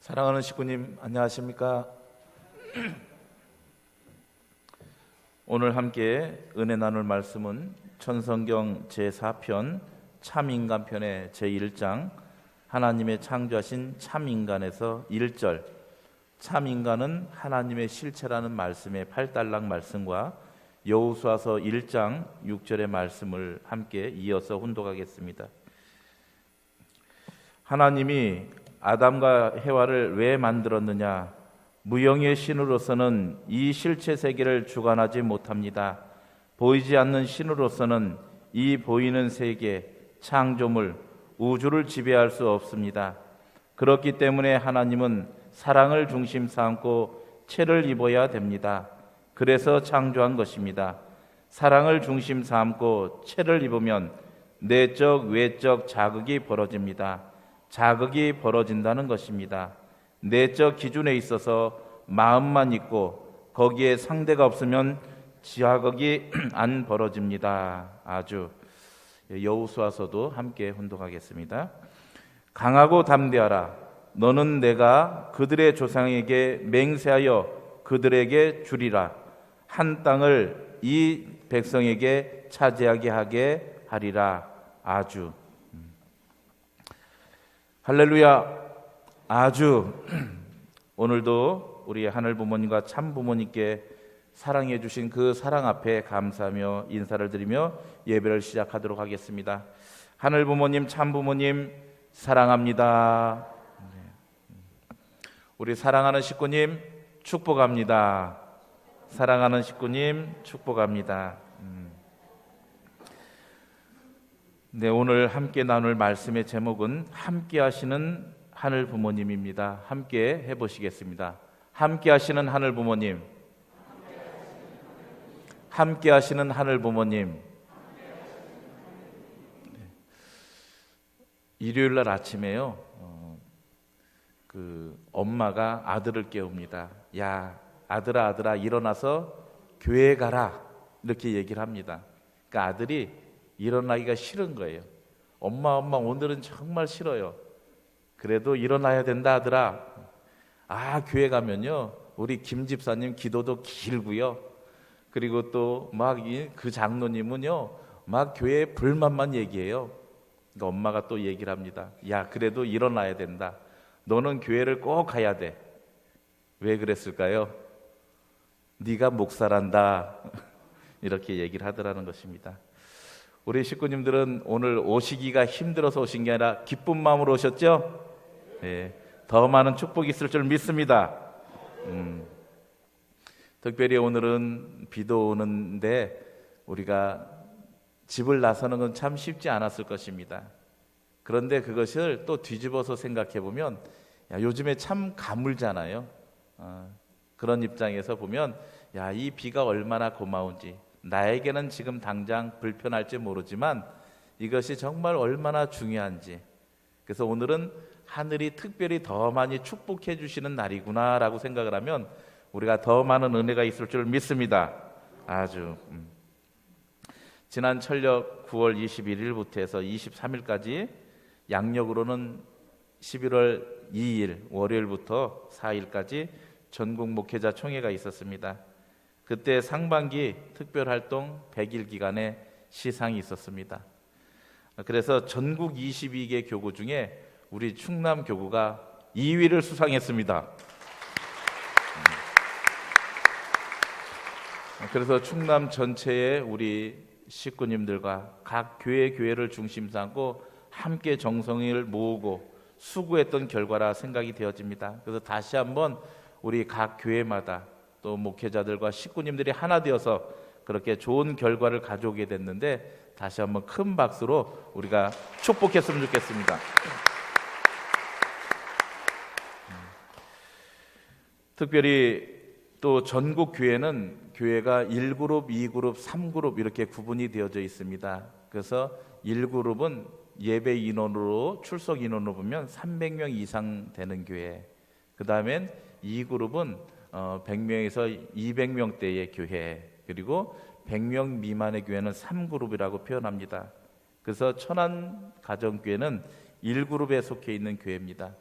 사랑하는 식구님, 안녕하십니까? 오늘 함께 은혜 나눌 말씀은 천성경 제4편 참인간편의 제1장 하나님의 창조하신 참인간에서 1절 참인간은 하나님의 실체라는 말씀의 8달락 말씀과 여호수아서 1장 6절의 말씀을 함께 이어서 훈독하겠습니다. 하나님이 아담과 해와를 왜 만들었느냐? 무영의 신으로서는 이 실체 세계를 주관하지 못합니다. 보이지 않는 신으로서는 이 보이는 세계, 창조물, 우주를 지배할 수 없습니다. 그렇기 때문에 하나님은 사랑을 중심 삼고 체를 입어야 됩니다. 그래서 창조한 것입니다. 사랑을 중심 삼고 체를 입으면 내적, 외적 자극이 벌어집니다. 자극이 벌어진다는 것입니다. 내적 기준에 있어서 마음만 있고 거기에 상대가 없으면 자극이 안 벌어집니다. 아주 여호수아서도 함께 훈독하겠습니다. 강하고 담대하라. 너는 내가 그들의 조상에게 맹세하여 그들에게 주리라. 한 땅을 이 백성에게 차지하게 하게 하리라. 아주 할렐루야. 아주 오늘도 우리 하늘 부모님과 참 부모님께 사랑해 주신 그 사랑 앞에 감사하며 인사를 드리며 예배를 시작하도록 하겠습니다. 하늘 부모님, 참 부모님 사랑합니다. 우리 사랑하는 식구님 축복합니다. 사랑하는 식구님 축복합니다. 네, 오늘 함께 나눌 말씀의 제목은 함께 하시는 하늘 부모님입니다. 함께 해보시겠습니다. 함께 하시는 하늘 부모님, 함께 하시는 하늘 부모님. 일요일 날 아침에요, 엄마가 아들을 깨웁니다. 야, 아들아 일어나서 교회 가라, 이렇게 얘기를 합니다. 그러니까 아들이 일어나기가 싫은 거예요. 엄마 오늘은 정말 싫어요. 그래도 일어나야 된다 아들아. 교회 가면요 우리 김 집사님 기도도 길고요, 그리고 또 막 그 장로님은요 막 교회 불만만 얘기해요. 그러니까 엄마가 또 얘기를 합니다. 야, 그래도 일어나야 된다. 너는 교회를 꼭 가야 돼. 왜 그랬을까요? 네가 목사란다. 이렇게 얘기를 하더라는 것입니다. 우리 식구님들은 오늘 오시기가 힘들어서 오신 게 아니라 기쁜 마음으로 오셨죠? 네, 더 많은 축복이 있을 줄 믿습니다. 특별히 오늘은 비도 오는데 우리가 집을 나서는 건 참 쉽지 않았을 것입니다. 그런데 그것을 또 뒤집어서 생각해 보면 요즘에 참 가물잖아요. 그런 입장에서 보면 이 비가 얼마나 고마운지, 나에게는 지금 당장 불편할지 모르지만 이것이 정말 얼마나 중요한지, 그래서 오늘은 하늘이 특별히 더 많이 축복해 주시는 날이구나 라고 생각을 하면 우리가 더 많은 은혜가 있을 줄 믿습니다. 아주 지난 철력 9월 21일부터 해서 23일까지, 양력으로는 11월 2일 월요일부터 4일까지 전국 목회자 총회가 있었습니다. 그때 상반기 특별활동 100일 기간에 시상이 있었습니다. 그래서 전국 22개 교구 중에 우리 충남 교구가 2위를 수상했습니다. 그래서 충남 전체의 우리 식구님들과 각 교회를 중심 삼고 함께 정성을 모으고 수고했던 결과라 생각이 되어집니다. 그래서 다시 한번 우리 각 교회마다 또 목회자들과 식구님들이 하나 되어서 그렇게 좋은 결과를 가져오게 됐는데 다시 한번 큰 박수로 우리가 축복했으면 좋겠습니다. 특별히 또 전국 교회는 교회가 1그룹, 2그룹, 3그룹 이렇게 구분이 되어져 있습니다. 그래서 1그룹은 예배 인원으로, 출석 인원으로 보면 300명 이상 되는 교회, 그 다음엔 2그룹은 100명에서 200명대의 교회, 그리고 100명 미만의 교회는 3그룹이라고 표현합니다. 그래서 천안가정교회는 1그룹에 속해 있는 교회입니다.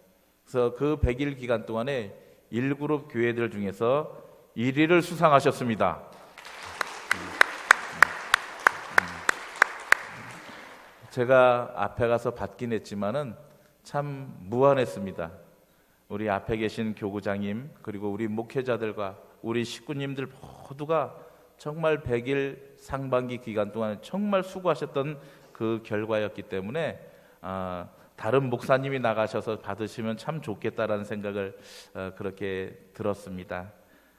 그래서 그 100일 기간 동안에 1그룹 교회들 중에서 1위를 수상하셨습니다. 제가 앞에 가서 받긴 했지만은 참 무안했습니다. 우리 앞에 계신 교구장님, 그리고 우리 목회자들과 우리 식구님들 모두가 정말 100일 상반기 기간 동안 정말 수고하셨던 그 결과였기 때문에 다른 목사님이 나가셔서 받으시면 참 좋겠다라는 생각을 그렇게 들었습니다.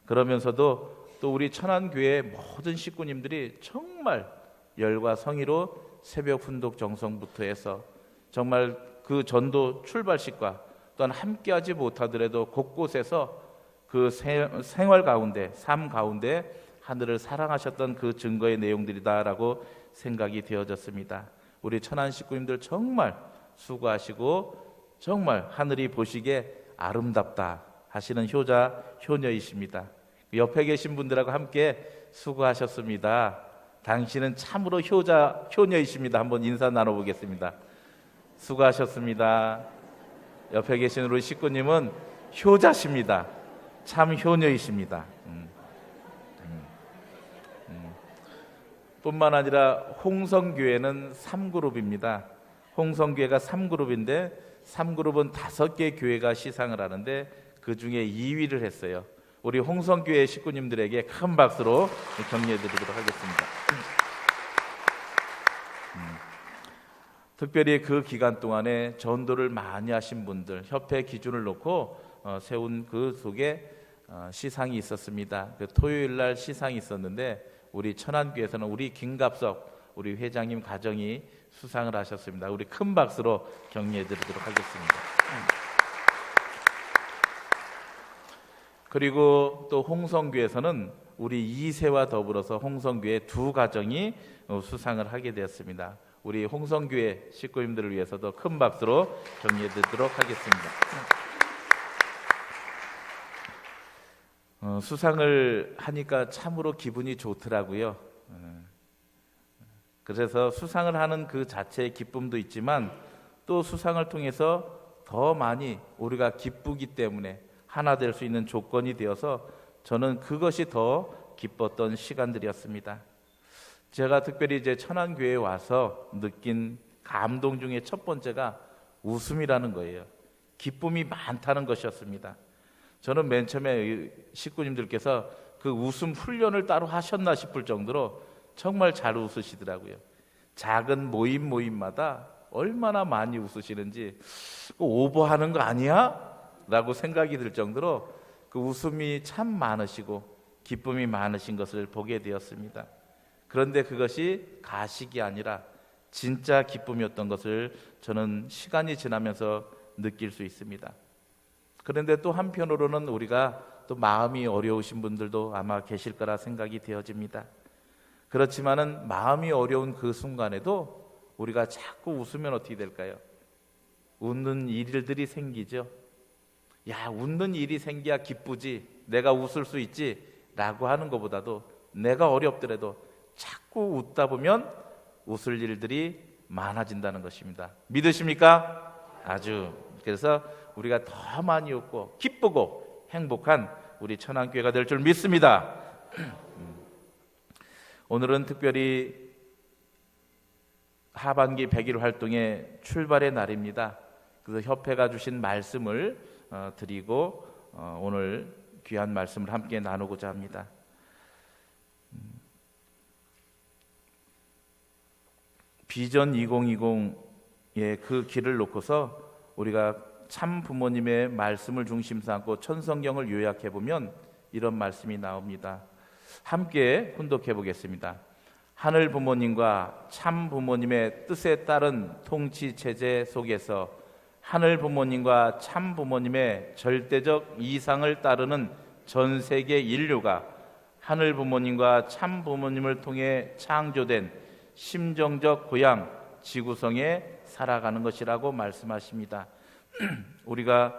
그러면서도 또 우리 천안교회 모든 식구님들이 정말 열과 성의로 새벽 훈독 정성부터 해서 정말 그 전도 출발식과 또한 함께하지 못하더라도 곳곳에서 그 생활 가운데, 삶 가운데 하늘을 사랑하셨던 그 증거의 내용들이다라고 생각이 되어졌습니다. 우리 천안 식구님들 정말 수고하시고 정말 하늘이 보시기에 아름답다 하시는 효자, 효녀이십니다. 옆에 계신 분들하고 함께 수고하셨습니다. 당신은 참으로 효자, 효녀이십니다. 한번 인사 나눠보겠습니다. 수고하셨습니다. 옆에 계신 우리 식구님은 효자십니다. 참 효녀이십니다. 뿐만 아니라 홍성교회는 3그룹입니다. 홍성교회가 3그룹인데 3그룹은 5개 교회가 시상을 하는데 그 중에 2위를 했어요. 우리 홍성교회 식구님들에게 큰 박수로 격려해드리도록 하겠습니다. 특별히 그 기간 동안에 전도를 많이 하신 분들, 협회 기준을 놓고 세운 그 속에 시상이 있었습니다. 그 토요일 날 시상이 있었는데 우리 천안교회에서는 우리 김갑석 우리 회장님 가정이 수상을 하셨습니다. 우리 큰 박수로 격려해드리도록 하겠습니다. 그리고 또 홍성교회에서는 우리 2세와 더불어서 홍성교회 2가정이 수상을 하게 되었습니다. 우리 홍성교회 식구님들을 위해서도 큰 박수로 격려해드리도록 하겠습니다. 수상을 하니까 참으로 기분이 좋더라고요. 그래서 수상을 하는 그 자체의 기쁨도 있지만 또 수상을 통해서 더 많이 우리가 기쁘기 때문에 하나 될 수 있는 조건이 되어서 저는 그것이 더 기뻤던 시간들이었습니다. 제가 특별히 이제 천안교회에 와서 느낀 감동 중에 첫 번째가 웃음이라는 거예요. 기쁨이 많다는 것이었습니다. 저는 맨 처음에 식구님들께서 그 웃음 훈련을 따로 하셨나 싶을 정도로 정말 잘 웃으시더라고요. 작은 모임마다 얼마나 많이 웃으시는지 오버하는 거 아니야? 라고 생각이 들 정도로 그 웃음이 참 많으시고 기쁨이 많으신 것을 보게 되었습니다. 그런데 그것이 가식이 아니라 진짜 기쁨이었던 것을 저는 시간이 지나면서 느낄 수 있습니다. 그런데 또 한편으로는 우리가 또 마음이 어려우신 분들도 아마 계실 거라 생각이 되어집니다. 그렇지만은 마음이 어려운 그 순간에도 우리가 자꾸 웃으면 어떻게 될까요? 웃는 일들이 생기죠. 야, 웃는 일이 생겨야 기쁘지, 내가 웃을 수 있지 라고 하는 것보다도 내가 어렵더라도 자꾸 웃다 보면 웃을 일들이 많아진다는 것입니다. 믿으십니까? 아주. 그래서 우리가 더 많이 웃고 기쁘고 행복한 우리 천안교회가 될 줄 믿습니다. 오늘은 특별히 하반기 100일 활동의 출발의 날입니다. 그래서 협회가 주신 말씀을 드리고 오늘 귀한 말씀을 함께 나누고자 합니다. 비전 2020의 그 길을 놓고서 우리가 참 부모님의 말씀을 중심 삼고 천성경을 요약해 보면 이런 말씀이 나옵니다. 함께 훈독해 보겠습니다. 하늘 부모님과 참 부모님의 뜻에 따른 통치 체제 속에서 하늘 부모님과 참 부모님의 절대적 이상을 따르는 전 세계 인류가 하늘 부모님과 참 부모님을 통해 창조된 심정적 고향 지구성에 살아가는 것이라고 말씀하십니다. 우리가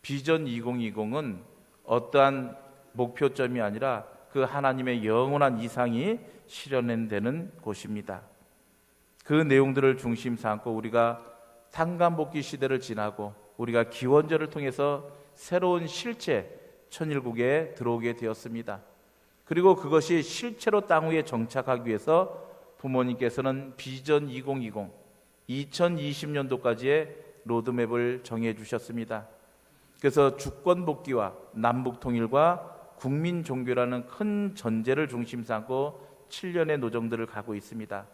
비전 2020은 어떠한 목표점이 아니라 그 하나님의 영원한 이상이 실현되는 곳입니다. 그 내용들을 중심 삼고 우리가 탄감복귀 시대를 지나고 우리가 기원절을 통해서 새로운 실체 천일국에 들어오게 되었습니다. 그리고 그것이 실체로 땅 위에 정착하기 위해서 부모님께서는 비전 2020년도까지의 로드맵을 정해 주셨습니다. 그래서 주권 복귀와 남북 통일과 국민 종교라는 큰 전제를 중심 삼고 7년의 노정들을 가고 있습니다.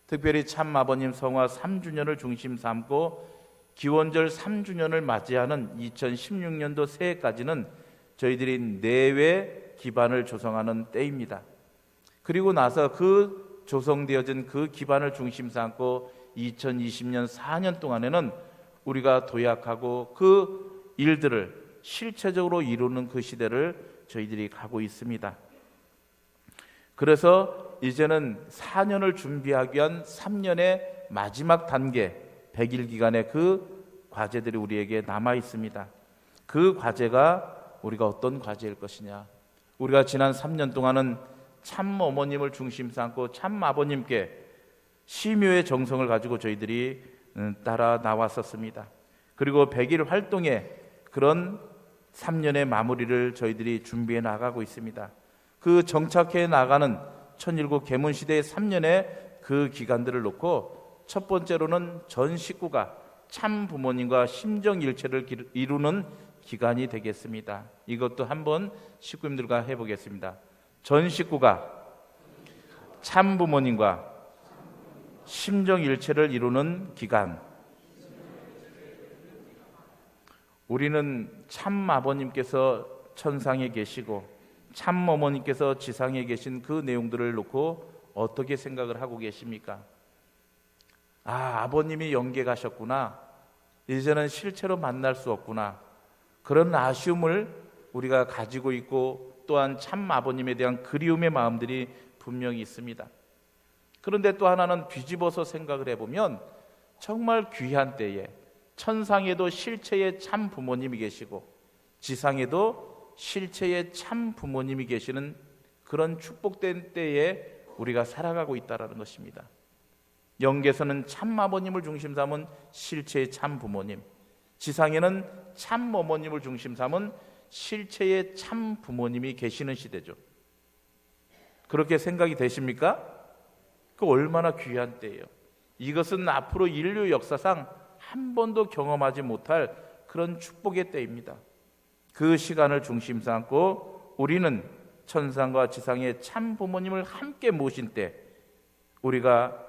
특별히 참 아버님 성화 3주년을 중심 삼고 기원절 3주년을 맞이하는 2016년도 새해까지는 저희들이 내외 기반을 조성하는 때입니다. 그리고 나서 그 조성되어진 그 기반을 중심 삼고 2020년 4년 동안에는 우리가 도약하고 그 일들을 실체적으로 이루는 그 시대를 저희들이 가고 있습니다. 그래서 이제는 4년을 준비하기 위한 3년의 마지막 단계 100일 기간의 그 과제들이 우리에게 남아 있습니다. 그 과제가 우리가 어떤 과제일 것이냐, 우리가 지난 3년 동안은 참 어머님을 중심 삼고 참 아버님께 심요의 정성을 가지고 저희들이 따라 나왔었습니다. 그리고 100일 활동에 그런 3년의 마무리를 저희들이 준비해 나가고 있습니다. 그 정착해 나가는 천일국 계문시대의 3년의 그 기간들을 놓고 첫 번째로는 전 식구가 참 부모님과 심정일체를 이루는 기간이 되겠습니다. 이것도 한번 식구님들과 해보겠습니다. 전 식구가 참 부모님과 심정일체를 이루는 기간. 우리는 참 아버님께서 천상에 계시고 참 어머님께서 지상에 계신 그 내용들을 놓고 어떻게 생각을 하고 계십니까? 아버님이 영계 가셨구나, 이제는 실체로 만날 수 없구나, 그런 아쉬움을 우리가 가지고 있고 또한 참 아버님에 대한 그리움의 마음들이 분명히 있습니다. 그런데 또 하나는 뒤집어서 생각을 해보면 정말 귀한 때에 천상에도 실체의 참 부모님이 계시고 지상에도 실체의 참 부모님이 계시는 그런 축복된 때에 우리가 살아가고 있다는 것입니다. 영계에서는 참 아버님을 중심 삼은 실체의 참 부모님, 지상에는 참 어머님을 중심 삼은 실체의 참 부모님이 계시는 시대죠. 그렇게 생각이 되십니까? 그 얼마나 귀한 때예요. 이것은 앞으로 인류 역사상 한 번도 경험하지 못할 그런 축복의 때입니다. 그 시간을 중심 삼고 우리는 천상과 지상의 참 부모님을 함께 모신 때, 우리가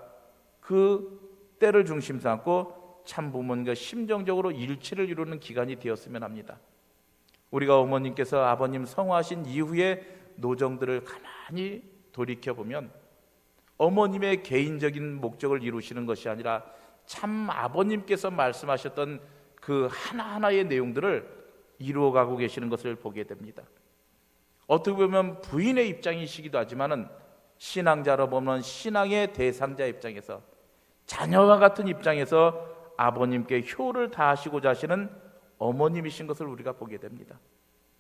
그 때를 중심 삼고 참 부모님과 심정적으로 일치를 이루는 기간이 되었으면 합니다. 우리가 어머님께서 아버님 성화하신 이후의 노정들을 가만히 돌이켜보면 어머님의 개인적인 목적을 이루시는 것이 아니라 참 아버님께서 말씀하셨던 그 하나하나의 내용들을 이루어가고 계시는 것을 보게 됩니다. 어떻게 보면 부인의 입장이시기도 하지만은 신앙자로 보면 신앙의 대상자 입장에서, 자녀와 같은 입장에서 아버님께 효를 다하시고자 하시는 어머님이신 것을 우리가 보게 됩니다.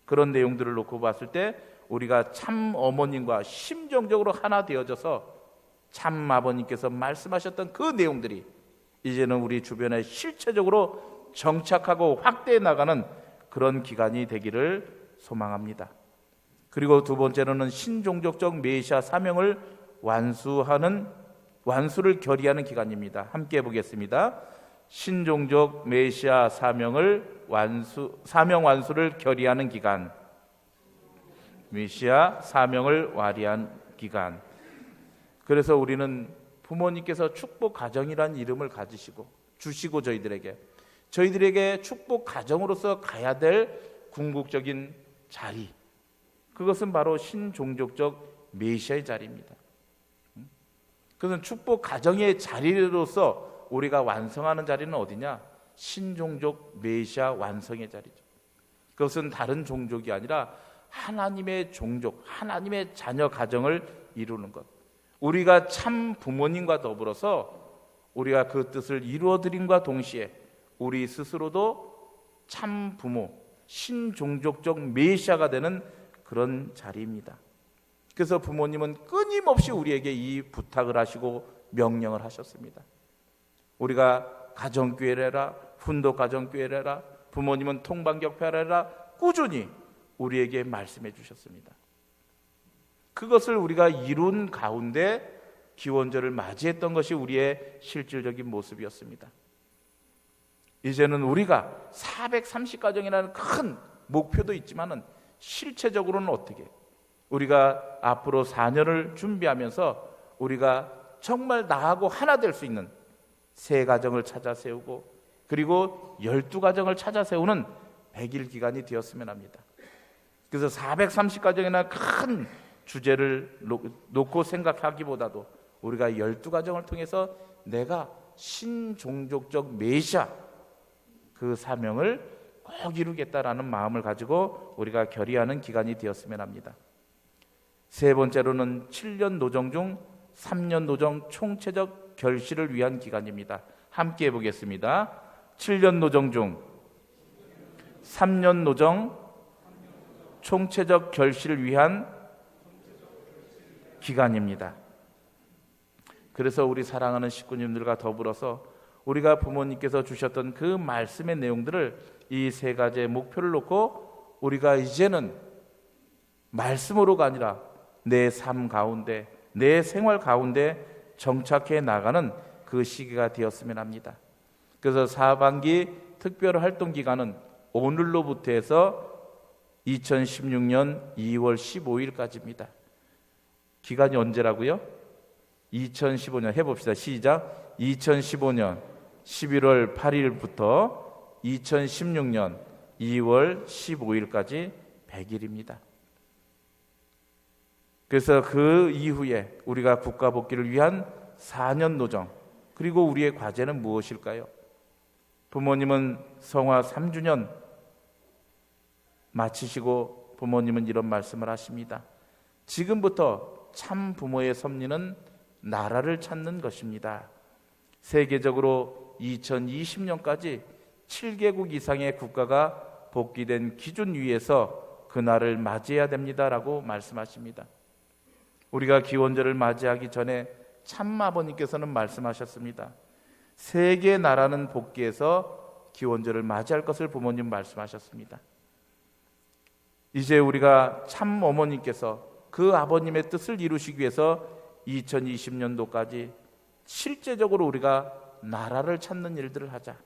그런 내용들을 놓고 봤을 때 우리가 참 어머님과 심정적으로 하나 되어져서 참 아버님께서 말씀하셨던 그 내용들이 이제는 우리 주변에 실체적으로 정착하고 확대해 나가는 그런 기간이 되기를 소망합니다. 그리고 두 번째로는 신종족적 메시아 사명을 완수를 결의하는 기간입니다. 함께 해보겠습니다. 신종족 메시아 사명 완수를 결의하는 기간. 메시아 사명을 완리한 기간. 그래서 우리는 부모님께서 축복 가정이라는 이름을 가지시고 주시고 저희들에게 축복 가정으로서 가야 될 궁극적인 자리, 그것은 바로 신종족적 메시아의 자리입니다. 그것은 축복 가정의 자리로서 우리가 완성하는 자리는 어디냐? 신종족 메시아 완성의 자리죠. 그것은 다른 종족이 아니라 하나님의 종족, 하나님의 자녀 가정을 이루는 것. 우리가 참 부모님과 더불어서 우리가 그 뜻을 이루어드림과 동시에 우리 스스로도 참 부모, 신종족적 메시아가 되는 그런 자리입니다. 그래서 부모님은 끊임없이 우리에게 이 부탁을 하시고 명령을 하셨습니다. 우리가 가정교회를 해라, 훈독 가정교회를 해라, 부모님은 통방격파하라 꾸준히 우리에게 말씀해 주셨습니다. 그것을 우리가 이룬 가운데 기원절을 맞이했던 것이 우리의 실질적인 모습이었습니다. 이제는 우리가 430가정이라는 큰 목표도 있지만은 실체적으로는 어떻게 우리가 앞으로 4년을 준비하면서 우리가 정말 나하고 하나 될 수 있는 3가정을 찾아 세우고 그리고 12가정을 찾아 세우는 100일 기간이 되었으면 합니다. 그래서 430가정이나 큰 주제를 놓고 생각하기보다도 우리가 12가정을 통해서 내가 신종족적 메시아 그 사명을 꼭 이루겠다라는 마음을 가지고 우리가 결의하는 기간이 되었으면 합니다. 3번째로는 7년 노정 중 3년 노정 총체적 결실을 위한 기간입니다. 함께 해보겠습니다. 7년 노정 중 3년 노정 총체적 결실을 위한 기간입니다. 그래서 우리 사랑하는 식구님들과 더불어서 우리가 부모님께서 주셨던 그 말씀의 내용들을 이 3가지의 목표를 놓고 우리가 이제는 말씀으로가 아니라 내 삶 가운데 내 생활 가운데 정착해 나가는 그 시기가 되었으면 합니다. 그래서 사반기 특별활동기간은 오늘로부터 해서 2016년 2월 15일까지입니다. 기간이 언제라고요? 2015년 해봅시다. 시작. 2015년 11월 8일부터 2016년 2월 15일까지 100일입니다. 그래서 그 이후에 우리가 국가 복귀를 위한 4년 노정, 그리고 우리의 과제는 무엇일까요? 부모님은 성화 3주년 마치시고 부모님은 이런 말씀을 하십니다. 지금부터 참 부모의 섭리는 나라를 찾는 것입니다. 세계적으로 2020년까지 7개국 이상의 국가가 복귀된 기준 위에서 그날을 맞이해야 됩니다라고 말씀하십니다. 우리가 기원절을 맞이하기 전에 참 아버님께서는 말씀하셨습니다. 세계 나라는 복귀해서 기원절을 맞이할 것을 부모님 말씀하셨습니다. 이제 우리가 참 어머님께서 그 아버님의 뜻을 이루시기 위해서 2020년도까지 실제적으로 우리가 나라를 찾는 일들을 하자.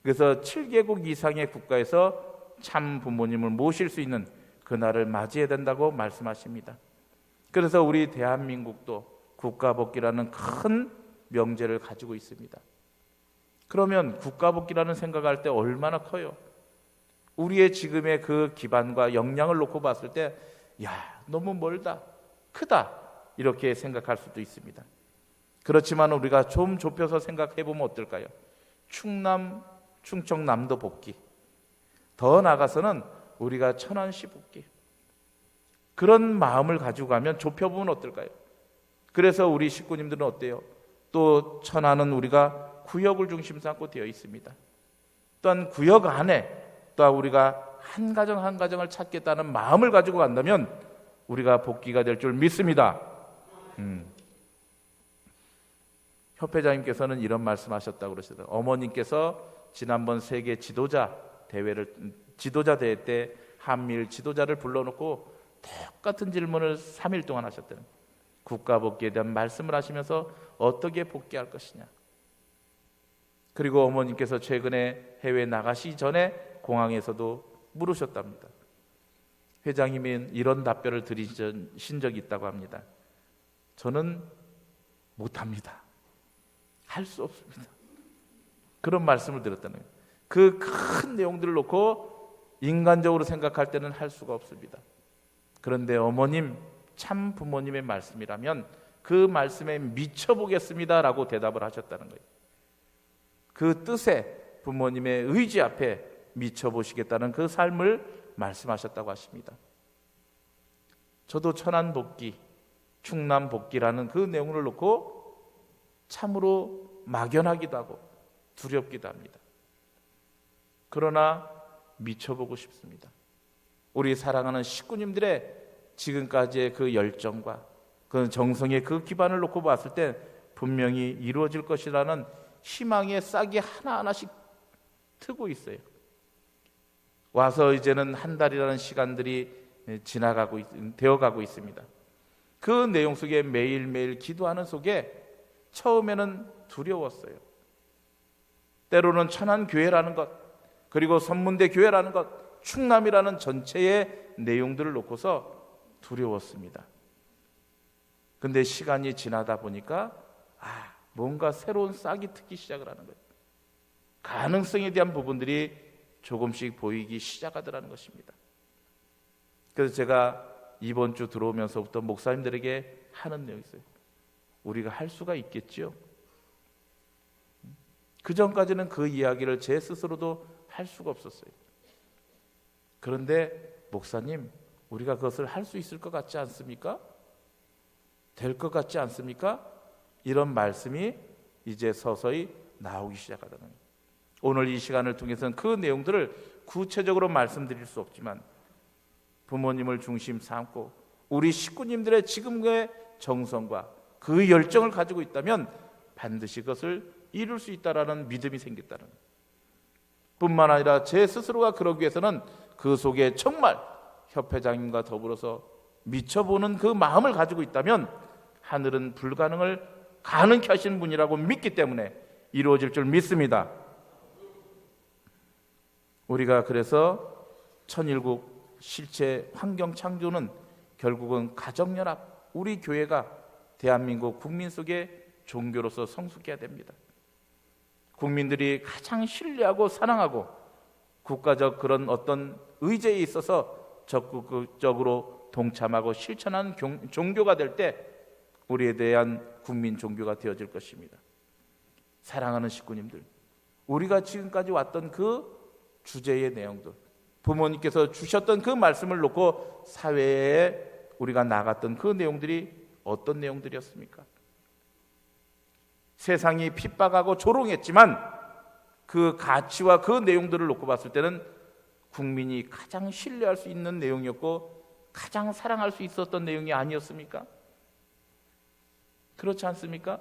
그래서 7개국 이상의 국가에서 참 부모님을 모실 수 있는 그날을 맞이해야 된다고 말씀하십니다. 그래서 우리 대한민국도 국가복귀라는 큰 명제를 가지고 있습니다. 그러면 국가복귀라는 생각할 때 얼마나 커요? 우리의 지금의 그 기반과 역량을 놓고 봤을 때 너무 멀다, 크다 이렇게 생각할 수도 있습니다. 그렇지만 우리가 좀 좁혀서 생각해 보면 어떨까요? 충남, 충청남도 복귀, 더 나아가서는 우리가 천안시 복귀, 그런 마음을 가지고 가면 좁혀보면 어떨까요? 그래서 우리 식구님들은 어때요? 또 천안은 우리가 구역을 중심 삼고 되어 있습니다. 또한 구역 안에 또 우리가 한 가정 한 가정을 찾겠다는 마음을 가지고 간다면 우리가 복귀가 될 줄 믿습니다. 협회장님께서는 이런 말씀하셨다고 그러시더라고요. 어머님께서 지난번 세계 지도자 대회 때 한미일 지도자를 불러놓고 똑같은 질문을 3일 동안 하셨대요. 국가 복귀에 대한 말씀을 하시면서 어떻게 복귀할 것이냐. 그리고 어머님께서 최근에 해외 나가시기 전에 공항에서도 물으셨답니다. 회장님이 이런 답변을 드리신 적이 있다고 합니다. 저는 못합니다. 할 수 없습니다. 그런 말씀을 드렸다는 거예요. 그 큰 내용들을 놓고 인간적으로 생각할 때는 할 수가 없습니다. 그런데 어머님, 참 부모님의 말씀이라면 그 말씀에 미쳐보겠습니다라고 대답을 하셨다는 거예요. 그 뜻에 부모님의 의지 앞에 미쳐보시겠다는 그 삶을 말씀하셨다고 하십니다. 저도 천안 복귀, 충남 복귀라는 그 내용을 놓고 참으로 막연하기도 하고 두렵기도 합니다. 그러나 미쳐보고 싶습니다. 우리 사랑하는 식구님들의 지금까지의 그 열정과 그 정성의 그 기반을 놓고 봤을 때 분명히 이루어질 것이라는 희망의 싹이 하나하나씩 트고 있어요. 와서 이제는 한 달이라는 시간들이 되어가고 있습니다. 그 내용 속에 매일매일 기도하는 속에 처음에는 두려웠어요. 때로는 천안교회라는 것, 그리고 선문대 교회라는 것, 충남이라는 전체의 내용들을 놓고서 두려웠습니다. 근데 시간이 지나다 보니까 뭔가 새로운 싹이 트기 시작을 하는 거예요. 가능성에 대한 부분들이 조금씩 보이기 시작하더라는 것입니다. 그래서 제가 이번 주 들어오면서부터 목사님들에게 하는 내용이 있어요. 우리가 할 수가 있겠지요? 그 전까지는 그 이야기를 제 스스로도 할 수가 없었어요. 그런데 목사님, 우리가 그것을 할 수 있을 것 같지 않습니까? 될 것 같지 않습니까? 이런 말씀이 이제 서서히 나오기 시작하다는 거예요. 오늘 이 시간을 통해서는 그 내용들을 구체적으로 말씀드릴 수 없지만 부모님을 중심 삼고 우리 식구님들의 지금의 정성과 그 열정을 가지고 있다면 반드시 그것을 이룰 수 있다라는 믿음이 생겼다는 거예요. 뿐만 아니라 제 스스로가 그러기 위해서는 그 속에 정말 협회장님과 더불어서 미쳐보는 그 마음을 가지고 있다면 하늘은 불가능을 가능케 하시는 분이라고 믿기 때문에 이루어질 줄 믿습니다. 우리가 그래서 천일국 실체 환경 창조는 결국은 가정연합, 우리 교회가 대한민국 국민 속에 종교로서 성숙해야 됩니다. 국민들이 가장 신뢰하고 사랑하고 국가적 그런 어떤 의제에 있어서 적극적으로 동참하고 실천하는 종교가 될 때 우리에 대한 국민 종교가 되어질 것입니다. 사랑하는 식구님들, 우리가 지금까지 왔던 그 주제의 내용들, 부모님께서 주셨던 그 말씀을 놓고 사회에 우리가 나갔던 그 내용들이 어떤 내용들이었습니까? 세상이 핍박하고 조롱했지만 그 가치와 그 내용들을 놓고 봤을 때는 국민이 가장 신뢰할 수 있는 내용이었고 가장 사랑할 수 있었던 내용이 아니었습니까? 그렇지 않습니까?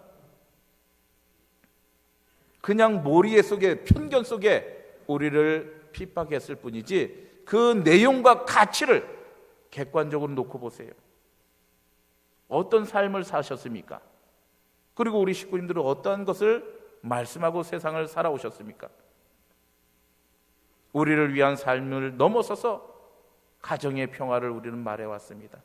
그냥 모리에 속에, 편견 속에 우리를 핍박했을 뿐이지 그 내용과 가치를 객관적으로 놓고 보세요. 어떤 삶을 사셨습니까? 그리고 우리 식구님들은 어떠한 것을 말씀하고 세상을 살아오셨습니까? 우리를 위한 삶을 넘어서서 가정의 평화를 우리는 말해왔습니다.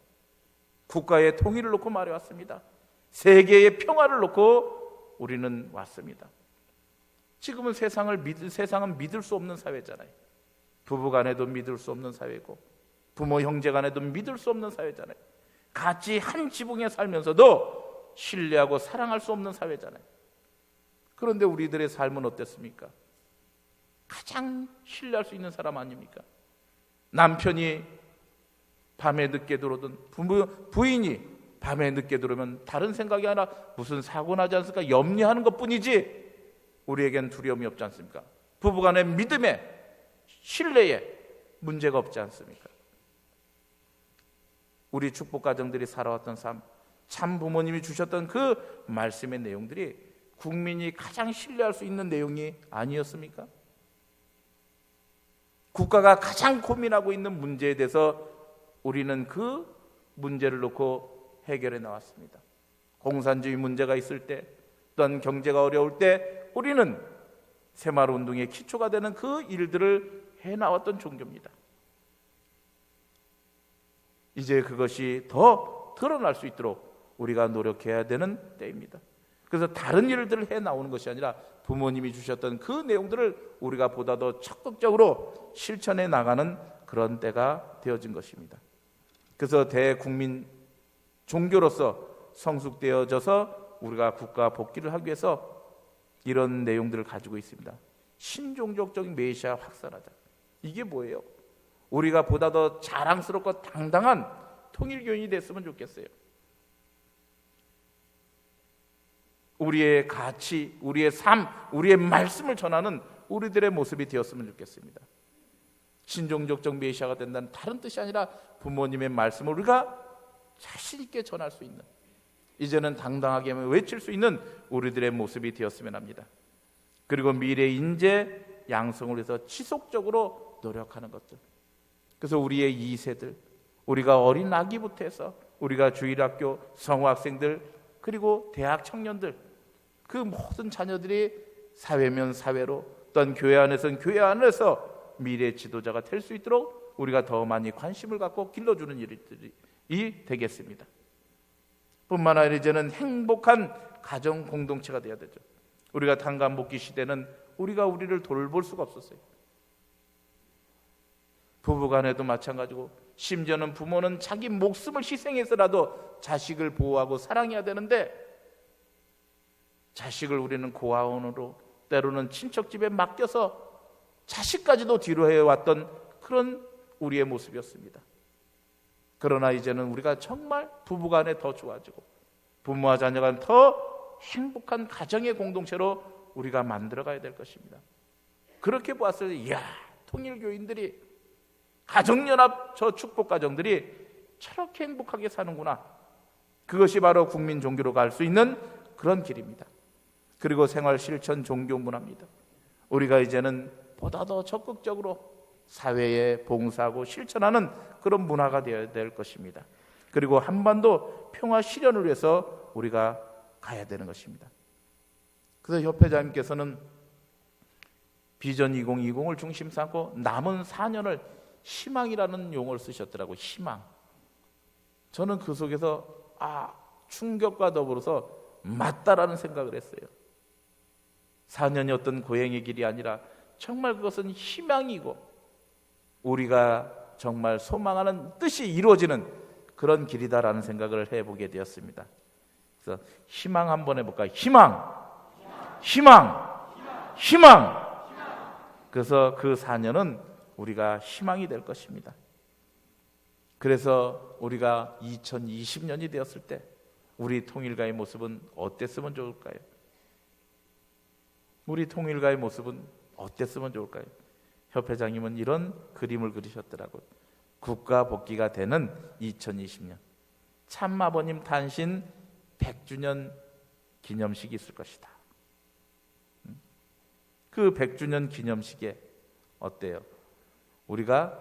국가의 통일을 놓고 말해왔습니다. 세계의 평화를 놓고 우리는 왔습니다. 지금은 세상은 믿을 수 없는 사회잖아요. 부부 간에도 믿을 수 없는 사회고 부모 형제 간에도 믿을 수 없는 사회잖아요. 같이 한 지붕에 살면서도 신뢰하고 사랑할 수 없는 사회잖아요. 그런데 우리들의 삶은 어땠습니까? 가장 신뢰할 수 있는 사람 아닙니까? 남편이 밤에 늦게 들어오든 부인이 밤에 늦게 들어오면 다른 생각이 아니라 무슨 사고 나지 않습니까? 염려하는 것뿐이지 우리에겐 두려움이 없지 않습니까? 부부간의 믿음에 신뢰에 문제가 없지 않습니까? 우리 축복가정들이 살아왔던 삶, 참 부모님이 주셨던 그 말씀의 내용들이 국민이 가장 신뢰할 수 있는 내용이 아니었습니까? 국가가 가장 고민하고 있는 문제에 대해서 우리는 그 문제를 놓고 해결해 나왔습니다. 공산주의 문제가 있을 때, 또한 경제가 어려울 때 우리는 새마을운동의 기초가 되는 그 일들을 해나왔던 종교입니다. 이제 그것이 더 드러날 수 있도록 우리가 노력해야 되는 때입니다. 그래서 다른 일들을 해나오는 것이 아니라 부모님이 주셨던 그 내용들을 우리가 보다 더 적극적으로 실천해 나가는 그런 때가 되어진 것입니다. 그래서 대국민 종교로서 성숙되어져서 우리가 국가 복귀를 하기 위해서 이런 내용들을 가지고 있습니다. 신종족적인 메시아 확산하자. 이게 뭐예요? 우리가 보다 더 자랑스럽고 당당한 통일교인이 됐으면 좋겠어요. 우리의 가치, 우리의 삶, 우리의 말씀을 전하는 우리들의 모습이 되었으면 좋겠습니다. 신종족적 메시아가 된다는 다른 뜻이 아니라 부모님의 말씀을 우리가 자신 있게 전할 수 있는, 이제는 당당하게 외칠 수 있는 우리들의 모습이 되었으면 합니다. 그리고 미래 인재 양성을 해서 지속적으로 노력하는 것들. 그래서 우리의 2세들, 우리가 어린 아기부터 해서 우리가 주일학교 성학생들 그리고 대학 청년들, 그 모든 자녀들이 사회면 사회로, 또한 교회 안에서는 교회 안에서 미래 지도자가 될 수 있도록 우리가 더 많이 관심을 갖고 길러주는 일들이 되겠습니다. 뿐만 아니라 이제는 행복한 가정 공동체가 되어야 되죠. 우리가 단간복귀 시대는 우리가 우리를 돌볼 수가 없었어요. 부부간에도 마찬가지고, 심지어는 부모는 자기 목숨을 희생해서라도 자식을 보호하고 사랑해야 되는데, 자식을 우리는 고아원으로, 때로는 친척집에 맡겨서 자식까지도 뒤로 해왔던 그런 우리의 모습이었습니다. 그러나 이제는 우리가 정말 부부간에 더 좋아지고 부모와 자녀가 더 행복한 가정의 공동체로 우리가 만들어가야 될 것입니다. 그렇게 보았을 때, 이야, 통일교인들이, 가정연합 저 축복가정들이 저렇게 행복하게 사는구나. 그것이 바로 국민 종교로 갈 수 있는 그런 길입니다. 그리고 생활 실천 종교 문화입니다. 우리가 이제는 보다 더 적극적으로 사회에 봉사하고 실천하는 그런 문화가 되어야 될 것입니다. 그리고 한반도 평화 실현을 위해서 우리가 가야 되는 것입니다. 그래서 협회장님께서는 비전 2020을 중심 삼고 남은 4년을 희망이라는 용어를 쓰셨더라고요. 희망. 저는 그 속에서 충격과 더불어서 맞다라는 생각을 했어요. 4년이 어떤 고행의 길이 아니라 정말 그것은 희망이고 우리가 정말 소망하는 뜻이 이루어지는 그런 길이다라는 생각을 해보게 되었습니다. 그래서 희망 한번 해볼까요? 희망! 희망! 희망! 그래서 그 4년은 우리가 희망이 될 것입니다. 그래서 우리가 2020년이 되었을 때 우리 통일가의 모습은 어땠으면 좋을까요? 우리 통일가의 모습은 어땠으면 좋을까요? 협회장님은 이런 그림을 그리셨더라고요. 국가 복귀가 되는 2020년, 참아버님 탄신 100주년 기념식이 있을 것이다. 그 100주년 기념식에 어때요? 우리가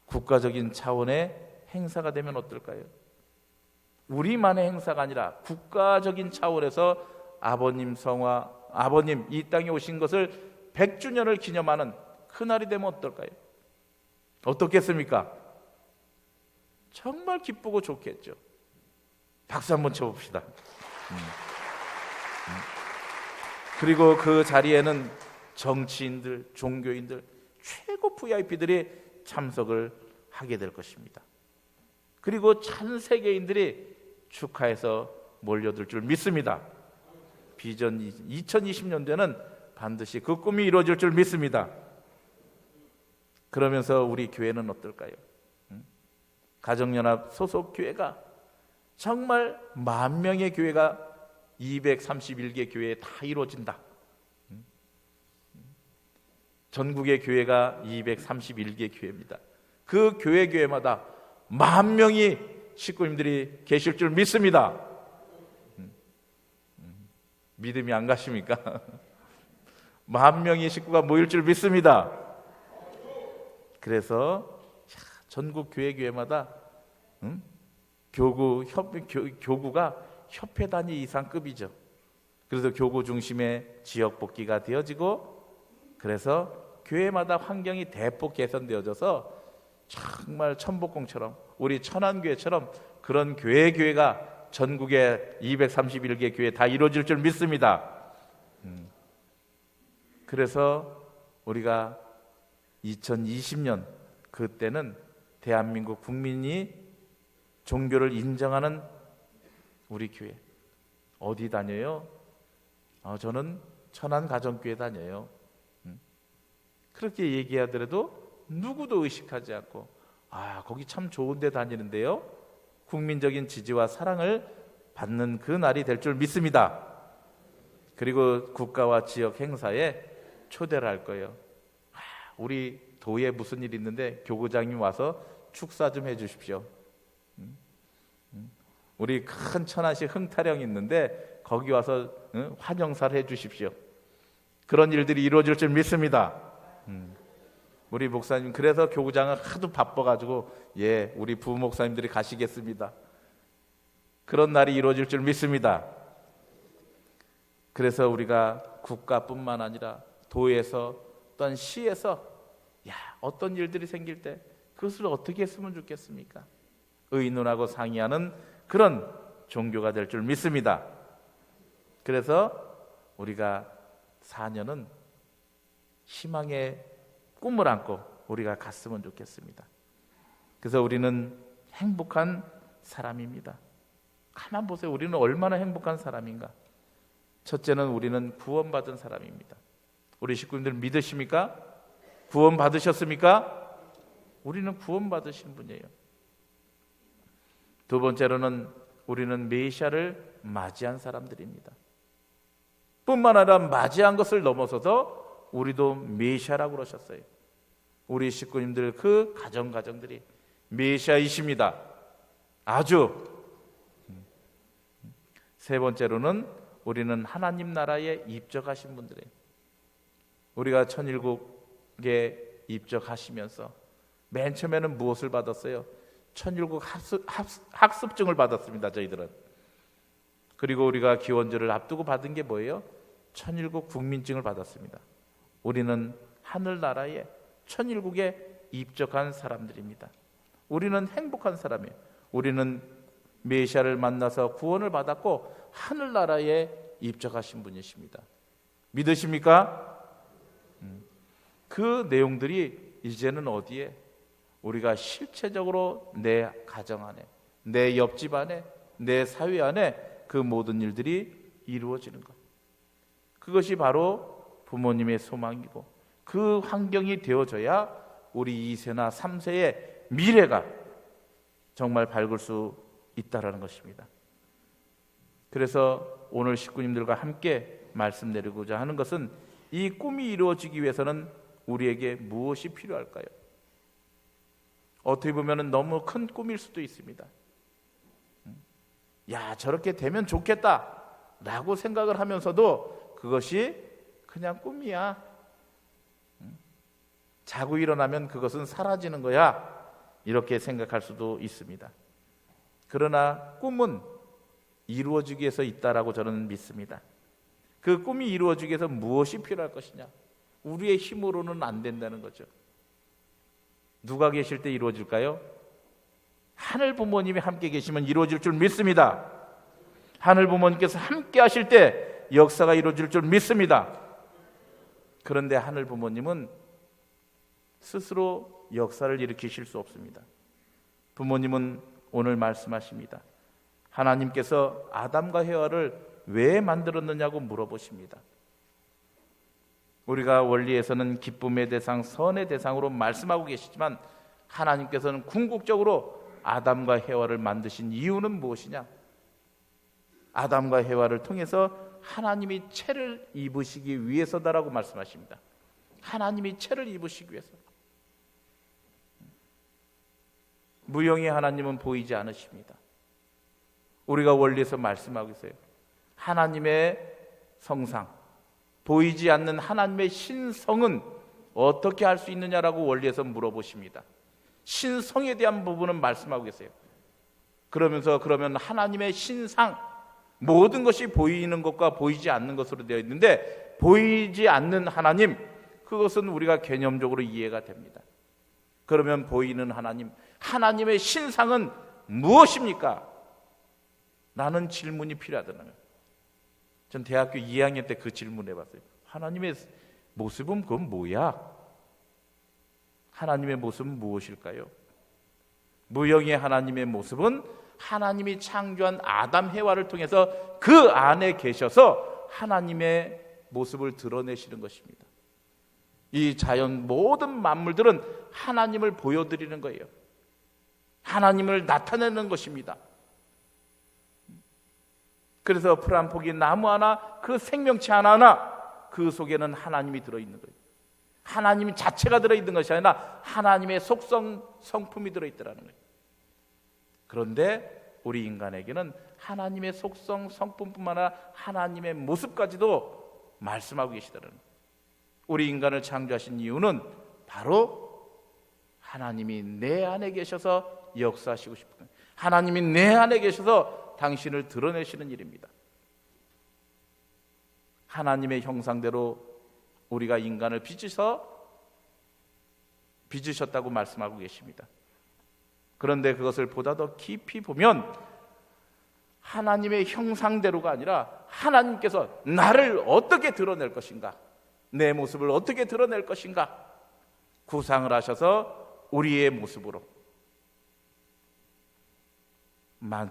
국가적인 차원의 행사가 되면 어떨까요? 우리만의 행사가 아니라 국가적인 차원에서 아버님 성화, 아버님 이 땅에 오신 것을 100주년을 기념하는 그날이 되면 어떨까요? 어떻겠습니까? 정말 기쁘고 좋겠죠. 박수 한번 쳐봅시다. 그리고 그 자리에는 정치인들, 종교인들, 최고 VIP들이 참석을 하게 될 것입니다. 그리고 전 세계인들이 축하해서 몰려들 줄 믿습니다. 비전 2020년대는 반드시 그 꿈이 이루어질 줄 믿습니다. 그러면서 우리 교회는 어떨까요? 가정연합 소속 교회가 정말 10,000명의 교회가 231개 교회에 다 이루어진다. 전국의 교회가 231개 교회입니다. 그 교회마다 10,000명이 식구님들이 계실 줄 믿습니다. 믿음이 안 가십니까? 10,000명의 식구가 모일 줄 믿습니다. 그래서 전국 교회마다 교구가 협회 단위 이상급이죠. 그래서 교구 중심의 지역 복귀가 되어지고, 그래서 교회마다 환경이 대폭 개선되어져서 정말 천복궁처럼, 우리 천안교회처럼 그런 교회가 전국의 231개 교회 다 이루어질 줄 믿습니다. 그래서 우리가 2020년 그때는 대한민국 국민이 종교를 인정하는 우리 교회 어디 다녀요? 저는 천안가정교회 다녀요. 그렇게 얘기하더라도 누구도 의식하지 않고 거기 참 좋은 데 다니는데요, 국민적인 지지와 사랑을 받는 그 날이 될 줄 믿습니다. 그리고 국가와 지역 행사에 초대를 할 거예요. 우리 도에 무슨 일 있는데 교구장님 와서 축사 좀 해주십시오. 우리 큰 천안시 흥타령 있는데 거기 와서 환영사를 해주십시오. 그런 일들이 이루어질 줄 믿습니다. 우리 목사님 그래서 교구장은 하도 바빠가지고 예, 우리 부목사님들이 가시겠습니다. 그런 날이 이루어질 줄 믿습니다. 그래서 우리가 국가뿐만 아니라 도에서 또한 시에서 어떤 일들이 생길 때 그것을 어떻게 했으면 좋겠습니까? 의논하고 상의하는 그런 종교가 될 줄 믿습니다. 그래서 우리가 4년은 희망의 꿈을 안고 우리가 갔으면 좋겠습니다. 그래서 우리는 행복한 사람입니다. 가만 보세요. 우리는 얼마나 행복한 사람인가. 첫째는 우리는 구원받은 사람입니다. 우리 식구님들 믿으십니까? 구원 받으셨습니까? 우리는 구원 받으신 분이에요. 두 번째로는 우리는 메시아를 맞이한 사람들입니다. 뿐만 아니라 맞이한 것을 넘어서서 우리도 메시아라고 그러셨어요. 우리 식구님들 그 가정들이 메시아이십니다. 아주. 세 번째로는 우리는 하나님 나라에 입적하신 분들이에요. 우리가 천일국에 입적하시면서 맨 처음에는 무엇을 받았어요? 천일국 학습증을 받았습니다. 저희들은. 그리고 우리가 기원절을 앞두고 받은 게 뭐예요? 천일국 국민증을 받았습니다. 우리는 하늘나라에 천일국에 입적한 사람들입니다. 우리는 행복한 사람이에요. 우리는 메시아를 만나서 구원을 받았고 하늘나라에 입적하신 분이십니다. 믿으십니까? 그 내용들이 이제는 어디에? 우리가 실체적으로 내 가정 안에, 내 옆집 안에, 내 사회 안에 그 모든 일들이 이루어지는 것. 그것이 바로 부모님의 소망이고 그 환경이 되어져야 우리 2세나 3세의 미래가 정말 밝을 수 있다라는 것입니다. 그래서 오늘 식구님들과 함께 말씀드리고자 하는 것은 이 꿈이 이루어지기 위해서는 우리에게 무엇이 필요할까요? 어떻게 보면 너무 큰 꿈일 수도 있습니다. 저렇게 되면 좋겠다 라고 생각을 하면서도 그것이 그냥 꿈이야. 자고 일어나면 그것은 사라지는 거야. 이렇게 생각할 수도 있습니다. 그러나 꿈은 이루어지기 위해서 있다라고 저는 믿습니다. 그 꿈이 이루어지기 위해서 무엇이 필요할 것이냐? 우리의 힘으로는 안 된다는 거죠. 누가 계실 때 이루어질까요? 하늘 부모님이 함께 계시면 이루어질 줄 믿습니다. 하늘 부모님께서 함께 하실 때 역사가 이루어질 줄 믿습니다. 그런데 하늘 부모님은 스스로 역사를 일으키실 수 없습니다. 부모님은 오늘 말씀하십니다. 하나님께서 아담과 헤와를 왜 만들었느냐고 물어보십니다. 우리가 원리에서는 기쁨의 대상, 선의 대상으로 말씀하고 계시지만 하나님께서는 궁극적으로 아담과 헤와를 만드신 이유는 무엇이냐? 아담과 헤와를 통해서 하나님이 채를 입으시기 위해서다라고 말씀하십니다. 하나님이 채를 입으시기 위해서. 무형의 하나님은 보이지 않으십니다. 우리가 원리에서 말씀하고 있어요. 하나님의 성상, 보이지 않는 하나님의 신성은 어떻게 할 수 있느냐라고 원리에서 물어보십니다. 신성에 대한 부분은 말씀하고 계세요. 그러면서 그러면 하나님의 신상, 모든 것이 보이는 것과 보이지 않는 것으로 되어 있는데 보이지 않는 하나님, 그것은 우리가 개념적으로 이해가 됩니다. 그러면 보이는 하나님, 하나님의 신상은 무엇입니까? 라는 질문이 필요하다는 거예요. 전 대학교 2학년 때 그 질문 해봤어요. 하나님의 모습은 그건 뭐야? 하나님의 모습은 무엇일까요? 무형의 하나님의 모습은 하나님이 창조한 아담 헤와를 통해서 그 안에 계셔서 하나님의 모습을 드러내시는 것입니다. 이 자연 모든 만물들은 하나님을 보여드리는 거예요. 하나님을 나타내는 것입니다. 그래서 풀 한 포기, 나무 하나, 그 생명체 하나하나 그 속에는 하나님이 들어있는 거예요. 하나님 자체가 들어있는 것이 아니라 하나님의 속성, 성품이 들어있더라는 거예요. 그런데 우리 인간에게는 하나님의 속성, 성품뿐만 아니라 하나님의 모습까지도 말씀하고 계시더라는 거예요. 우리 인간을 창조하신 이유는 바로 하나님이 내 안에 계셔서 역사하시고 싶은 거예요. 하나님이 내 안에 계셔서 당신을 드러내시는 일입니다. 하나님의 형상대로 우리가 인간을 빚으셨다고 말씀하고 계십니다. 그런데 그것을 보다 더 깊이 보면 하나님의 형상대로가 아니라 하나님께서 나를 어떻게 드러낼 것인가, 내 모습을 어떻게 드러낼 것인가 구상을 하셔서 우리의 모습으로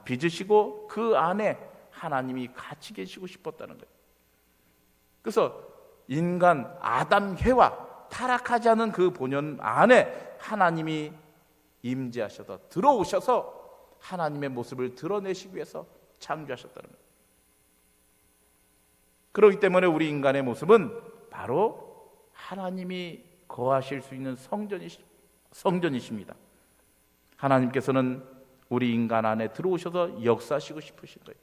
빚으시고 그 안에 하나님이 같이 계시고 싶었다는 거예요. 그래서 인간 아담 해와 타락하지 않은 그 본연 안에 하나님이 임재하셔서 들어오셔서 하나님의 모습을 드러내시기 위해서 창조하셨다는 거예요. 그렇기 때문에 우리 인간의 모습은 바로 하나님이 거하실 수 있는 성전이십니다. 하나님께서는 우리 인간 안에 들어오셔서 역사하시고 싶으신 거예요.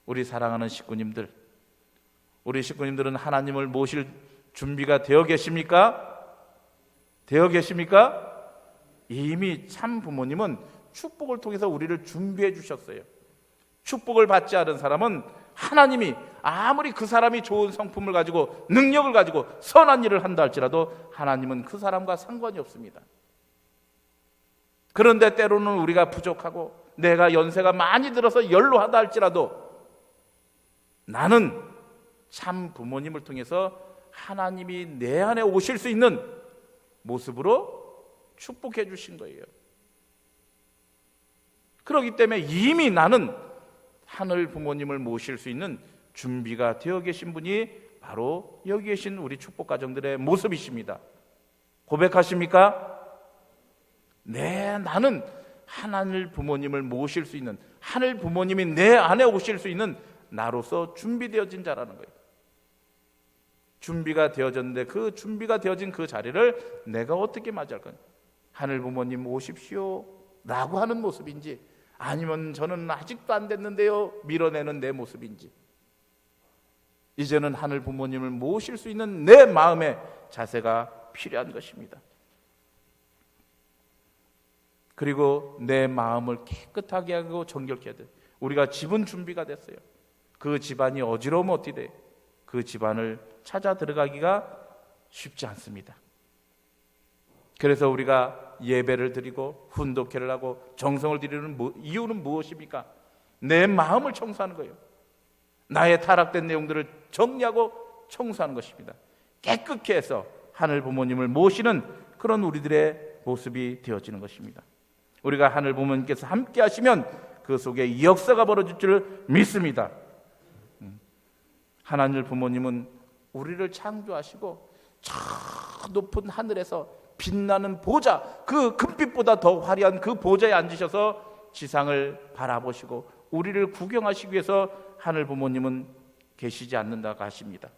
우리 사랑하는 식구님들, 우리 식구님들은 하나님을 모실 준비가 되어 계십니까? 되어 계십니까? 이미 참 부모님은 축복을 통해서 우리를 준비해 주셨어요. 축복을 받지 않은 사람은 하나님이 아무리 그 사람이 좋은 성품을 가지고 능력을 가지고 선한 일을 한다 할지라도 하나님은 그 사람과 상관이 없습니다. 그런데 때로는 우리가 부족하고 내가 연세가 많이 들어서 연로하다 할지라도 나는 참 부모님을 통해서 하나님이 내 안에 오실 수 있는 모습으로 축복해 주신 거예요. 그렇기 때문에 이미 나는 하늘 부모님을 모실 수 있는 준비가 되어 계신 분이 바로 여기 계신 우리 축복 가정들의 모습이십니다. 고백하십니까? 네, 나는 하늘 부모님을 모실 수 있는, 하늘 부모님이 내 안에 오실 수 있는 나로서 준비되어진 자라는 거예요. 준비가 되어졌는데 그 준비가 되어진 그 자리를 내가 어떻게 맞이할 거냐? 하늘 부모님 오십시오 라고 하는 모습인지, 아니면 저는 아직도 안 됐는데요 밀어내는 내 모습인지, 이제는 하늘 부모님을 모실 수 있는 내 마음의 자세가 필요한 것입니다. 그리고 내 마음을 깨끗하게 하고 정결케 해야 돼요. 우리가 집은 준비가 됐어요. 그 집안이 어지러우면 어떻게 돼요? 그 집안을 찾아 들어가기가 쉽지 않습니다. 그래서 우리가 예배를 드리고 훈독회를 하고 정성을 드리는 이유는 무엇입니까? 내 마음을 청소하는 거예요. 나의 타락된 내용들을 정리하고 청소하는 것입니다. 깨끗게 해서 하늘 부모님을 모시는 그런 우리들의 모습이 되어지는 것입니다. 우리가 하늘 부모님께서 함께 하시면 그 속에 역사가 벌어질 줄 믿습니다. 하나님 부모님은 우리를 창조하시고 저 높은 하늘에서 빛나는 보좌, 그 금빛보다 더 화려한 그 보좌에 앉으셔서 지상을 바라보시고 우리를 구경하시기 위해서 하늘 부모님은 계시지 않는다고 하십니다.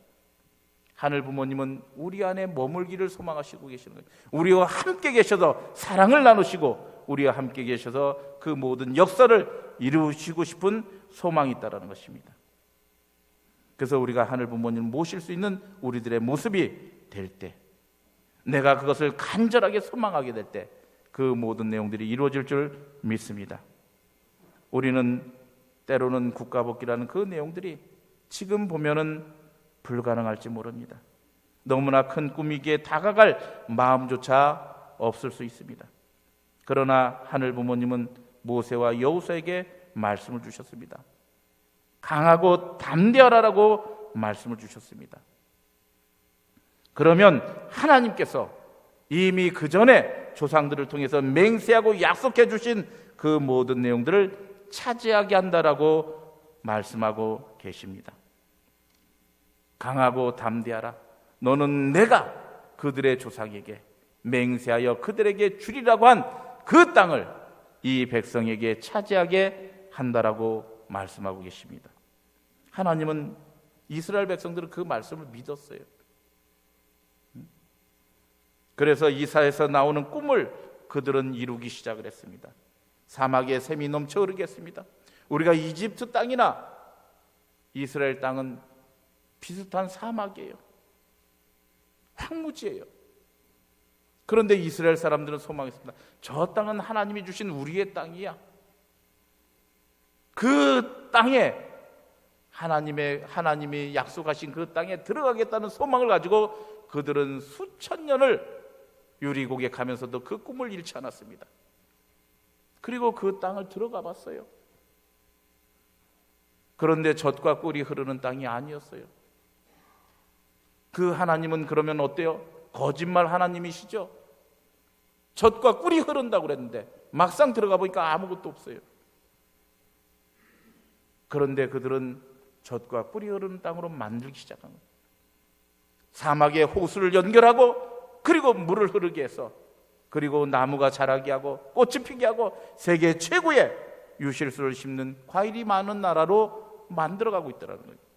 하늘 부모님은 우리 안에 머물기를 소망하시고 계시는 거예요. 우리와 함께 계셔서 사랑을 나누시고 우리와 함께 계셔서 그 모든 역사를 이루시고 싶은 소망이 있다는 것입니다. 그래서 우리가 하늘 부모님을 모실 수 있는 우리들의 모습이 될 때, 내가 그것을 간절하게 소망하게 될 때 그 모든 내용들이 이루어질 줄 믿습니다. 우리는 때로는 국가복귀라는 그 내용들이 지금 보면은 불가능할지 모릅니다. 너무나 큰 꿈이기에 다가갈 마음조차 없을 수 있습니다. 그러나 하늘 부모님은 모세와 여호수아에게 말씀을 주셨습니다. 강하고 담대하라라고 말씀을 주셨습니다. 그러면 하나님께서 이미 그 전에 조상들을 통해서 맹세하고 약속해 주신 그 모든 내용들을 차지하게 한다라고 말씀하고 계십니다. 강하고 담대하라. 너는 내가 그들의 조상에게 맹세하여 그들에게 주리라고 한 그 땅을 이 백성에게 차지하게 한다라고 말씀하고 계십니다. 하나님은 이스라엘 백성들은 그 말씀을 믿었어요. 그래서 이사에서 나오는 꿈을 그들은 이루기 시작을 했습니다. 사막에 샘이 넘쳐 흐르겠습니다. 우리가 이집트 땅이나 이스라엘 땅은 비슷한 사막이에요. 황무지예요. 그런데 이스라엘 사람들은 소망했습니다. 저 땅은 하나님이 주신 우리의 땅이야. 그 땅에 하나님이 약속하신 그 땅에 들어가겠다는 소망을 가지고 그들은 수천 년을 유리곡에 가면서도 그 꿈을 잃지 않았습니다. 그리고 그 땅을 들어가 봤어요. 그런데 젖과 꿀이 흐르는 땅이 아니었어요. 그 하나님은 그러면 어때요? 거짓말 하나님이시죠? 젖과 꿀이 흐른다고 그랬는데 막상 들어가 보니까 아무것도 없어요. 그런데 그들은 젖과 꿀이 흐르는 땅으로 만들기 시작한 거예요. 사막에 호수를 연결하고 그리고 물을 흐르게 해서 그리고 나무가 자라게 하고 꽃이 피게 하고 세계 최고의 유실수를 심는 과일이 많은 나라로 만들어가고 있더라는 거예요.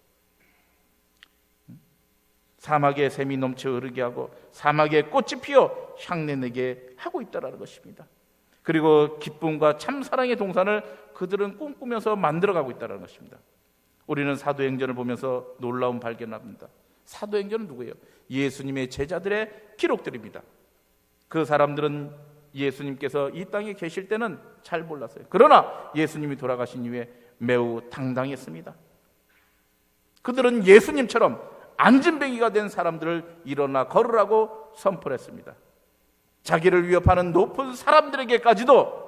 사막에 샘이 넘쳐 흐르게 하고 사막에 꽃이 피어 향내내게 하고 있다는 것입니다. 그리고 기쁨과 참사랑의 동산을 그들은 꿈꾸면서 만들어가고 있다는 것입니다. 우리는 사도행전을 보면서 놀라운 발견을 합니다. 사도행전은 누구예요? 예수님의 제자들의 기록들입니다. 그 사람들은 예수님께서 이 땅에 계실 때는 잘 몰랐어요. 그러나 예수님이 돌아가신 이후에 매우 당당했습니다. 그들은 예수님처럼 안진뱅이가 된 사람들을 일어나 걸으라고 선포를 했습니다. 자기를 위협하는 높은 사람들에게까지도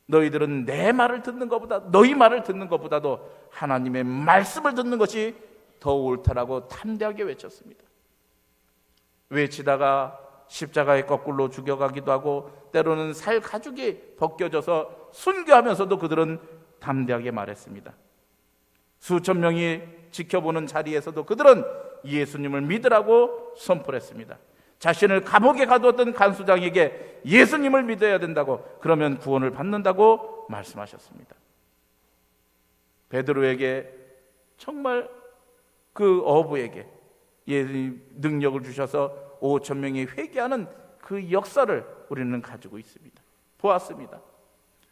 너희들은 내 말을 듣는 것보다 너희 말을 듣는 것보다도 하나님의 말씀을 듣는 것이 더 옳다라고 담대하게 외쳤습니다. 외치다가 십자가에 거꾸로 죽여가기도 하고 때로는 살 가죽이 벗겨져서 순교하면서도 그들은 담대하게 말했습니다. 수천 명이 지켜보는 자리에서도 그들은 예수님을 믿으라고 선포를 했습니다. 자신을 감옥에 가두었던 간수장에게 예수님을 믿어야 된다고, 그러면 구원을 받는다고 말씀하셨습니다. 베드로에게 정말 그 어부에게 예수님 능력을 주셔서 5천 명이 회개하는 그 역사를 우리는 가지고 있습니다. 보았습니다.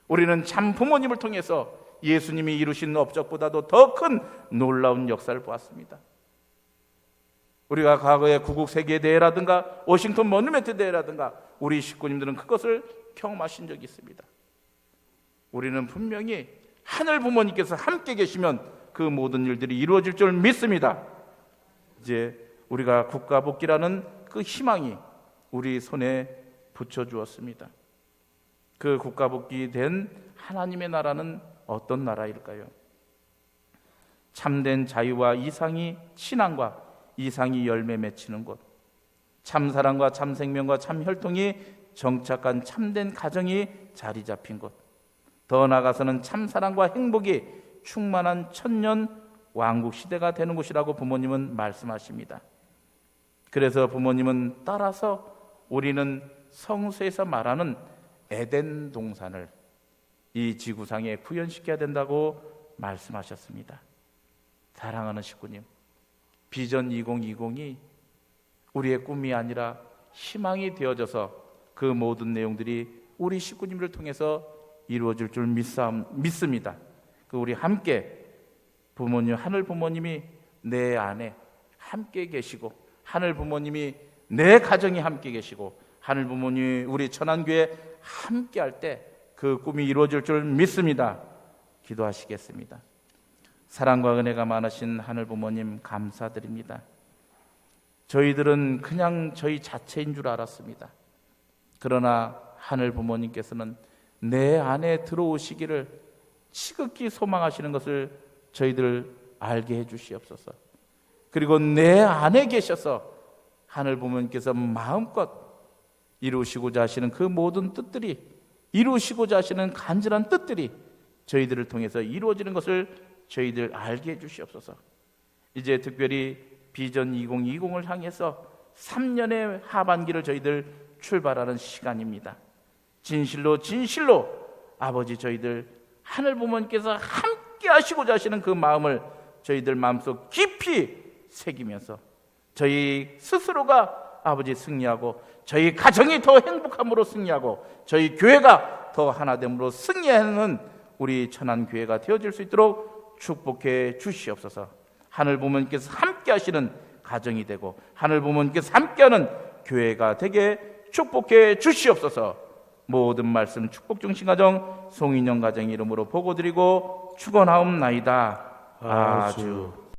우리는 참 부모님을 통해서 예수님이 이루신 업적보다도 더 큰 놀라운 역사를 보았습니다. 우리가 과거의 구국 세계 대회라든가 워싱턴 모뉴멘트 대회라든가 우리 식구님들은 그것을 경험하신 적이 있습니다. 우리는 분명히 하늘 부모님께서 함께 계시면 그 모든 일들이 이루어질 줄 믿습니다. 이제 우리가 국가복귀라는 그 희망이 우리 손에 붙여주었습니다. 그 국가복귀된 하나님의 나라는 어떤 나라일까요? 참된 자유와 이상이 신앙과 이상이 열매 맺히는 곳, 참사랑과 참생명과 참혈통이 정착한 참된 가정이 자리 잡힌 곳, 더 나아가서는 참사랑과 행복이 충만한 천년 왕국 시대가 되는 곳이라고 부모님은 말씀하십니다. 그래서 부모님은 따라서 우리는 성서에서 말하는 에덴 동산을 이 지구상에 구현시켜야 된다고 말씀하셨습니다. 사랑하는 식구님, 비전 2020이 우리의 꿈이 아니라 희망이 되어져서 그 모든 내용들이 우리 식구님들을 통해서 이루어질 줄 믿습니다. 우리 함께 부모님, 하늘 부모님이 내 안에 함께 계시고, 하늘 부모님이 내 가정에 함께 계시고, 하늘 부모님이 우리 천안교회 함께 할 때 그 꿈이 이루어질 줄 믿습니다. 기도하시겠습니다. 사랑과 은혜가 많으신 하늘 부모님 감사드립니다. 저희들은 그냥 저희 자체인 줄 알았습니다. 그러나 하늘 부모님께서는 내 안에 들어오시기를 지극히 소망하시는 것을 저희들 알게 해주시옵소서. 그리고 내 안에 계셔서 하늘 부모님께서 마음껏 이루시고자 하시는 그 모든 뜻들이, 이루시고자 하시는 간절한 뜻들이 저희들을 통해서 이루어지는 것을 저희들 알게 해주시옵소서. 이제 특별히 비전 2020을 향해서 3년의 하반기를 저희들 출발하는 시간입니다. 진실로 아버지, 저희들 하늘 부모님께서 함께 하시고자 하시는 그 마음을 저희들 마음속 깊이 새기면서 저희 스스로가 아버지 승리하고, 저희 가정이 더 행복함으로 승리하고, 저희 교회가 더 하나됨으로 승리하는 우리 천안교회가 되어질 수 있도록 축복해 주시옵소서. 하늘 부모님께서 함께 하시는 가정이 되고, 하늘 부모님께서 함께하는 교회가 되게 축복해 주시옵소서. 모든 말씀 축복 중심 가정 송인영 가정 이름으로 보고드리고 축원하옵나이다. 아주.